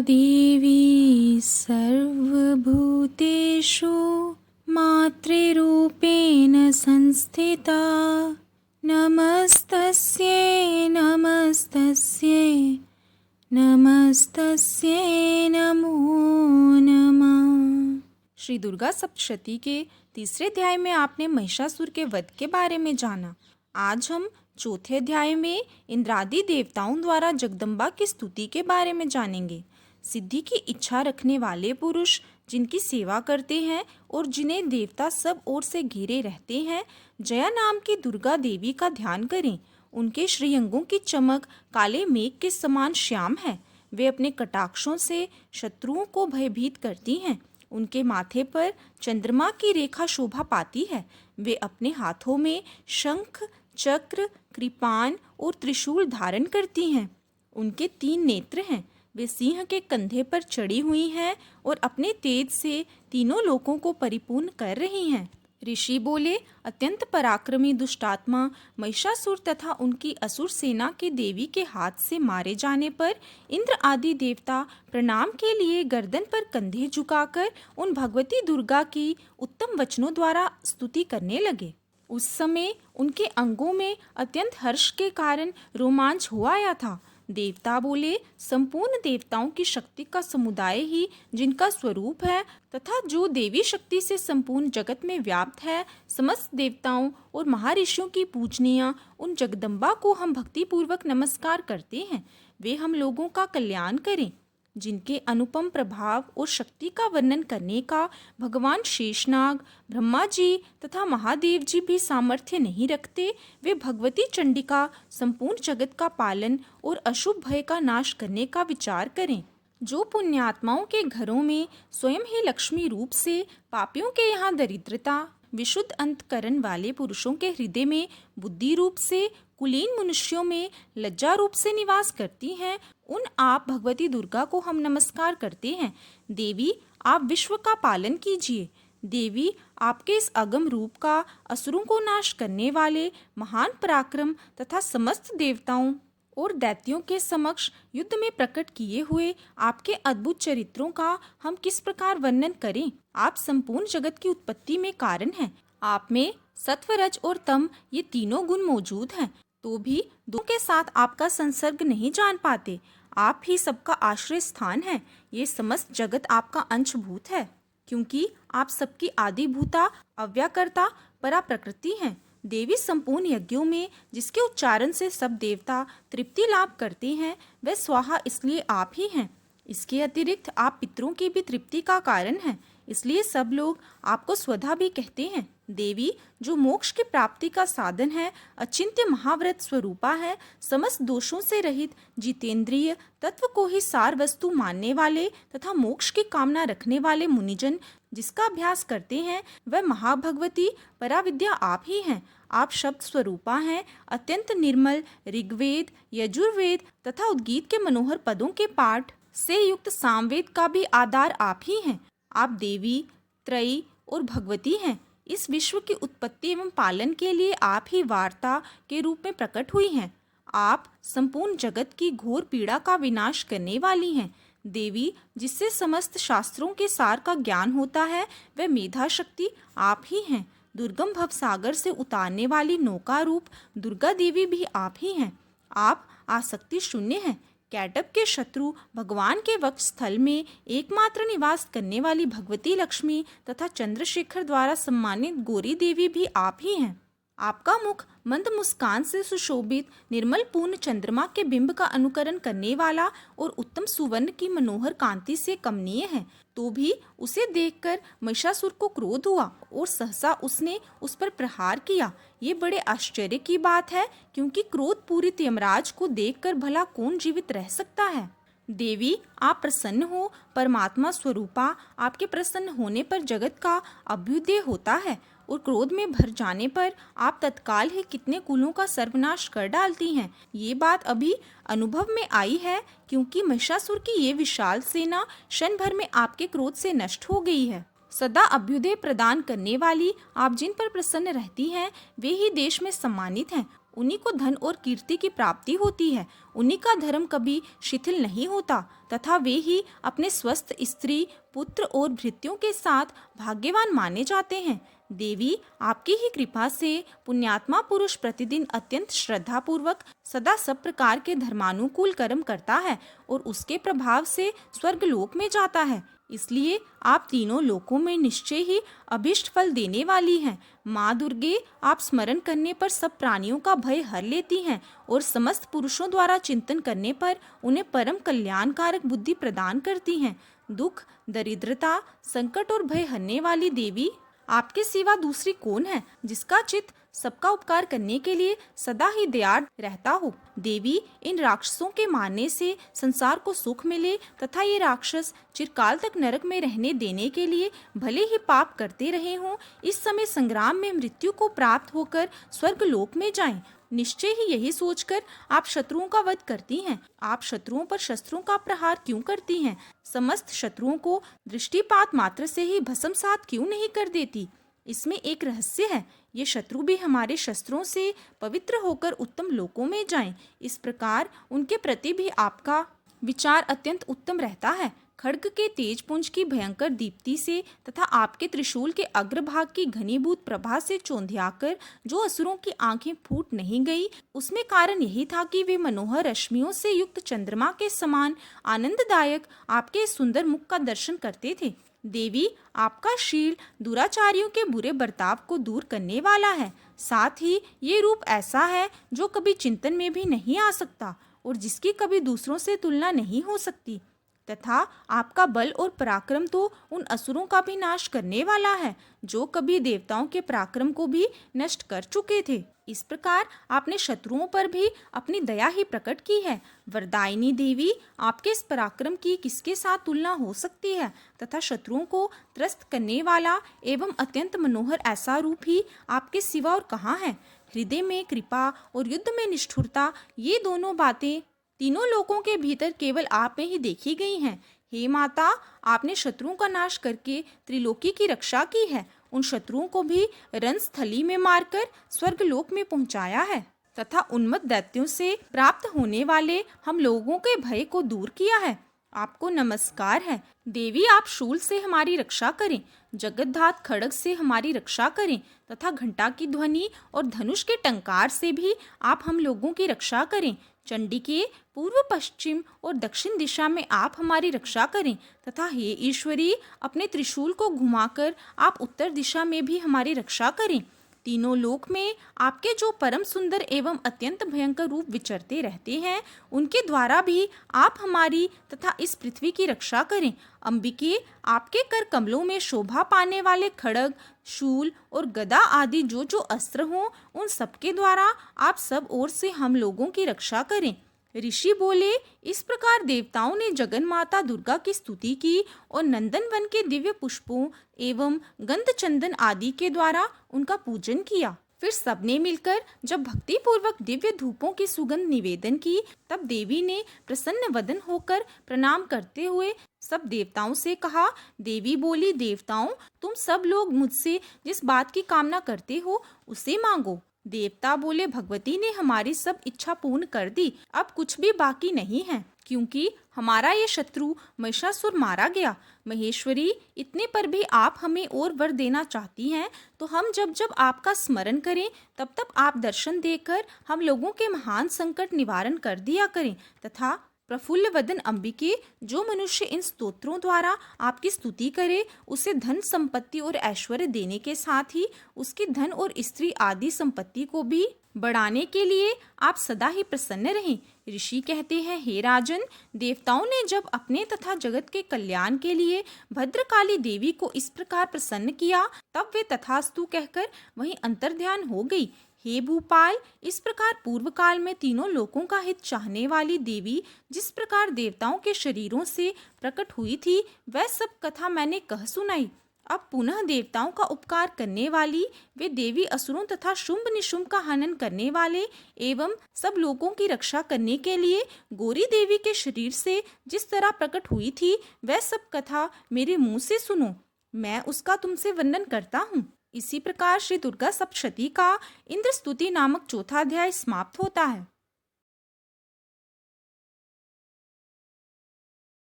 देवी सर्वभूतेषु मातृरूपेण संस्थिता। नमस्तस्यै नमस्तस्यै नमस्तस्यै नमो नमः। श्री दुर्गा सप्तशती के तीसरे अध्याय में आपने महिषासुर के वध के बारे में जाना। आज हम चौथे अध्याय में इंद्रादि देवताओं द्वारा जगदम्बा की स्तुति के बारे में जानेंगे। सिद्धि की इच्छा रखने वाले पुरुष जिनकी सेवा करते हैं और जिन्हें देवता सब ओर से घिरे रहते हैं, जया नाम की दुर्गा देवी का ध्यान करें। उनके श्रीअंगों की चमक काले मेघ के समान श्याम है। वे अपने कटाक्षों से शत्रुओं को भयभीत करती हैं। उनके माथे पर चंद्रमा की रेखा शोभा पाती है। वे अपने हाथों में शंख, चक्र, कृपाण और त्रिशूल धारण करती हैं। उनके 3 नेत्र हैं। वे सिंह के कंधे पर चढ़ी हुई हैं और अपने तेज से तीनों लोकों को परिपूर्ण कर रही हैं। ऋषि बोले, अत्यंत पराक्रमी दुष्टात्मा महिषासुर तथा उनकी असुर सेना के देवी के हाथ से मारे जाने पर इंद्र आदि देवता प्रणाम के लिए गर्दन पर कंधे झुकाकर उन भगवती दुर्गा की उत्तम वचनों द्वारा स्तुति करने लगे। उस समय उनके अंगों में अत्यंत हर्ष के कारण रोमांच हो आया था। देवता बोले, संपूर्ण देवताओं की शक्ति का समुदाय ही जिनका स्वरूप है तथा जो देवी शक्ति से संपूर्ण जगत में व्याप्त है, समस्त देवताओं और महर्षियों की पूजनीय उन जगदम्बा को हम भक्ति पूर्वक नमस्कार करते हैं। वे हम लोगों का कल्याण करें। जिनके अनुपम प्रभाव और शक्ति का वर्णन करने का भगवान शेषनाग, ब्रह्मा जी तथा महादेव जी भी सामर्थ्य नहीं रखते, वे भगवती चंडिका संपूर्ण जगत का पालन और अशुभ भय का नाश करने का विचार करें। जो पुण्यात्माओं के घरों में स्वयं ही लक्ष्मी रूप से, पापियों के यहाँ दरिद्रता, विशुद्ध अंतकरण वाले पुरुषों के हृदय में बुद्धि रूप से, कुलीन मनुष्यों में लज्जा रूप से निवास करती हैं, उन आप भगवती दुर्गा को हम नमस्कार करते हैं। देवी, आप विश्व का पालन कीजिए। देवी, आपके इस अगम रूप का असुरों को नाश करने वाले महान पराक्रम तथा समस्त देवताओं और दैत्यों के समक्ष युद्ध में प्रकट किए हुए आपके अद्भुत चरित्रों का हम किस प्रकार वर्णन करें। आप संपूर्ण जगत की उत्पत्ति में कारण हैं। आप में सत्व, रज और तम ये तीनों गुण मौजूद हैं, तो भी दो के साथ आपका संसर्ग नहीं जान पाते। आप ही सबका आश्रय स्थान है। ये समस्त जगत आपका अंशभूत है, क्योंकि आप सबकी आदिभूता, अव्याकर्ता, परा प्रकृति हैं। देवी, संपूर्ण यज्ञों में जिसके उच्चारण से सब देवता तृप्ति लाभ करते हैं, वह स्वाहा इसलिए आप ही हैं। इसके अतिरिक्त आप पितरों की भी तृप्ति का कारण हैं, इसलिए सब लोग आपको स्वधा भी कहते हैं। देवी, जो मोक्ष की प्राप्ति का साधन है, अचिंत्य महाव्रत स्वरूपा है, समस्त दोषों से रहित, जितेंद्रिय, तत्व को ही सार वस्तु मानने वाले तथा मोक्ष की कामना रखने वाले मुनिजन जिसका अभ्यास करते हैं, वह महाभगवती पराविद्या आप ही हैं। आप शब्द स्वरूपा हैं। अत्यंत निर्मल ऋग्वेद, यजुर्वेद तथा उद्गीत के मनोहर पदों के पाठ से युक्त सामवेद का भी आधार आप ही हैं। आप देवी, त्रयी और भगवती हैं। इस विश्व की उत्पत्ति एवं पालन के लिए आप ही वार्ता के रूप में प्रकट हुई हैं। आप संपूर्ण जगत की घोर पीड़ा का विनाश करने वाली हैं। देवी, जिससे समस्त शास्त्रों के सार का ज्ञान होता है, वह मेधा शक्ति आप ही हैं। दुर्गम भवसागर से उतारने वाली नौका रूप दुर्गा देवी भी आप ही हैं। आप आसक्ति शून्य हैं। कैटब के शत्रु भगवान के वक्ष स्थल में एकमात्र निवास करने वाली भगवती लक्ष्मी तथा चंद्रशेखर द्वारा सम्मानित गौरी देवी भी आप ही हैं। आपका मुख मंद मुस्कान से सुशोभित निर्मल पूर्ण चंद्रमा के बिंब का अनुकरण करने वाला और उत्तम सुवर्ण की मनोहर कांति से कमनीय है। तो भी उसे देखकर महिषासुर को क्रोध हुआ और सहसा उसने उस पर प्रहार किया। ये बड़े आश्चर्य की बात है, क्योंकि क्रोध पूरित यमराज को देखकर भला कौन जीवित रह सकता है। देवी, आप प्रसन्न हो। परमात्मा स्वरूपा, आपके प्रसन्न होने पर जगत का अभ्युदय होता है और क्रोध में भर जाने पर आप तत्काल ही कितने कुलों का सर्वनाश कर डालती हैं। ये बात अभी अनुभव में आई है, क्योंकि महिषासुर की ये विशाल सेना क्षण भर में आपके क्रोध से नष्ट हो गई है। सदा अभ्युदय प्रदान करने वाली आप जिन पर प्रसन्न रहती हैं, वे ही देश में सम्मानित हैं। उन्हीं को धन और कीर्ति की प्राप्ति होती है। उन्हीं का धर्म कभी शिथिल नहीं होता तथा वे ही अपने स्वस्थ स्त्री, पुत्र और भृत्यों के साथ भाग्यवान माने जाते हैं। देवी, आपकी ही कृपा से पुण्यात्मा पुरुष प्रतिदिन अत्यंत श्रद्धा पूर्वक सदा सब प्रकार के धर्मानुकूल कर्म करता है और उसके प्रभाव से स्वर्गलोक में जाता है। इसलिए आप तीनों लोकों में निश्चय ही अभिष्ट फल देने वाली हैं। माँ दुर्गे, आप स्मरण करने पर सब प्राणियों का भय हर लेती हैं और समस्त पुरुषों द्वारा चिंतन करने पर उन्हें परम कल्याणकारक बुद्धि प्रदान करती हैं। दुख, दरिद्रता, संकट और भय हरने वाली देवी, आपके सिवा दूसरी कौन है जिसका चित्त सबका उपकार करने के लिए सदा ही दयाड़ रहता हो। देवी, इन राक्षसों के मारने से संसार को सुख मिले तथा ये राक्षस चिरकाल तक नरक में रहने देने के लिए भले ही पाप करते रहे हों, इस समय संग्राम में मृत्यु को प्राप्त होकर स्वर्गलोक में जाएं। निश्चय ही यही सोचकर आप शत्रुओं का वध करती हैं। आप शत्रुओं पर शस्त्रों का प्रहार क्यों करती हैं? समस्त शत्रुओं को दृष्टिपात मात्र से ही भस्मसात क्यों नहीं कर देती? इसमें एक रहस्य है। ये शत्रु भी हमारे शस्त्रों से पवित्र होकर उत्तम लोकों में जाएं। इस प्रकार उनके प्रति भी आपका विचार अत्यंत उत्तम रहता है। खड्ग के तेज पुंज की भयंकर दीप्ति से तथा आपके त्रिशूल के अग्रभाग की घनीभूत प्रभा से चौंधियाकर जो असुरों की आंखें फूट नहीं गई, उसमें कारण यही था कि वे मनोहर रश्मियों से युक्त चंद्रमा के समान आनंददायक आपके सुंदर मुख का दर्शन करते थे। देवी, आपका शील दुराचारियों के बुरे बर्ताव को दूर करने वाला है। साथ ही ये रूप ऐसा है जो कभी चिंतन में भी नहीं आ सकता और जिसकी कभी दूसरों से तुलना नहीं हो सकती, तथा आपका बल और पराक्रम तो उन असुरों का भी नाश करने वाला है जो कभी देवताओं के पराक्रम को भी नष्ट कर चुके थे। इस प्रकार आपने शत्रुओं पर भी अपनी दया ही प्रकट की है। वरदायिनी देवी, आपके इस पराक्रम की किसके साथ तुलना हो सकती है तथा शत्रुओं को त्रस्त करने वाला एवं अत्यंत मनोहर ऐसा रूप ही आपके सिवा और कहाँ है? हृदय में कृपा और युद्ध में निष्ठुरता, ये दोनों बातें तीनों लोकों के भीतर केवल आप में ही देखी गई हैं। हे माता, आपने शत्रुओं का नाश करके त्रिलोकी की रक्षा की है। उन शत्रुओं को भी रणस्थली में मारकर स्वर्गलोक में पहुंचाया है तथा उन्मत्त दैत्यों से प्राप्त होने वाले हम लोगों के भय को दूर किया है। आपको नमस्कार है। देवी, आप शूल से हमारी रक्षा करें, जगतधात खड्ग से हमारी रक्षा करें तथा घंटा की ध्वनि और धनुष के टंकार से भी आप हम लोगों की रक्षा करें। चंडी के पूर्व, पश्चिम और दक्षिण दिशा में आप हमारी रक्षा करें तथा हे ईश्वरी, अपने त्रिशूल को घुमाकर आप उत्तर दिशा में भी हमारी रक्षा करें। तीनों लोक में आपके जो परम सुंदर एवं अत्यंत भयंकर रूप विचरते रहते हैं, उनके द्वारा भी आप हमारी तथा इस पृथ्वी की रक्षा करें। अंबिके, आपके कर कमलों में शोभा पाने वाले खड्ग, शूल और गदा आदि जो जो अस्त्र हों, उन सबके द्वारा आप सब ओर से हम लोगों की रक्षा करें। ऋषि बोले, इस प्रकार देवताओं ने जगन माता दुर्गा की स्तुति की और नंदन वन के दिव्य पुष्पों एवं गंध चंदन आदि के द्वारा उनका पूजन किया। फिर सबने मिलकर जब भक्ति पूर्वक दिव्य धूपों की सुगंध निवेदन की, तब देवी ने प्रसन्न वदन होकर प्रणाम करते हुए सब देवताओं से कहा। देवी बोली, देवताओं, तुम सब लोग मुझसे जिस बात की कामना करते हो उसे मांगो। देवता बोले, भगवती ने हमारी सब इच्छा पूर्ण कर दी, अब कुछ भी बाकी नहीं है, क्योंकि हमारा ये शत्रु महिषासुर मारा गया। महेश्वरी, इतने पर भी आप हमें और वर देना चाहती हैं, तो हम जब जब आपका स्मरण करें तब तब आप दर्शन देकर हम लोगों के महान संकट निवारण कर दिया करें। तथा प्रफुल्ल वदन अंबिके, जो मनुष्य इन स्तोत्रों द्वारा आपकी स्तुति करे, उसे धन संपत्ति और ऐश्वर्य देने के साथ ही उसकी धन और स्त्री आदि संपत्ति को भी बढ़ाने के लिए आप सदा ही प्रसन्न रहें। ऋषि कहते हैं, हे राजन, देवताओं ने जब अपने तथा जगत के कल्याण के लिए भद्रकाली देवी को इस प्रकार प्रसन्न किया, तब वे तथास्तु कहकर वहीं अंतर्ध्यान हो गई। हे भूपाल, इस प्रकार पूर्व काल में तीनों लोकों का हित चाहने वाली देवी जिस प्रकार देवताओं के शरीरों से प्रकट हुई थी, वह सब कथा मैंने कह सुनाई। अब पुनः देवताओं का उपकार करने वाली वे देवी असुरों तथा शुंभ निशुंभ का हनन करने वाले एवं सब लोगों की रक्षा करने के लिए गौरी देवी के शरीर से जिस तरह प्रकट हुई थी, वह सब कथा मेरे मुंह से सुनो। मैं उसका तुमसे वर्णन करता हूँ। इसी प्रकार श्री दुर्गा सप्तशती का इंद्र स्तुति नामक चौथा अध्याय समाप्त होता है।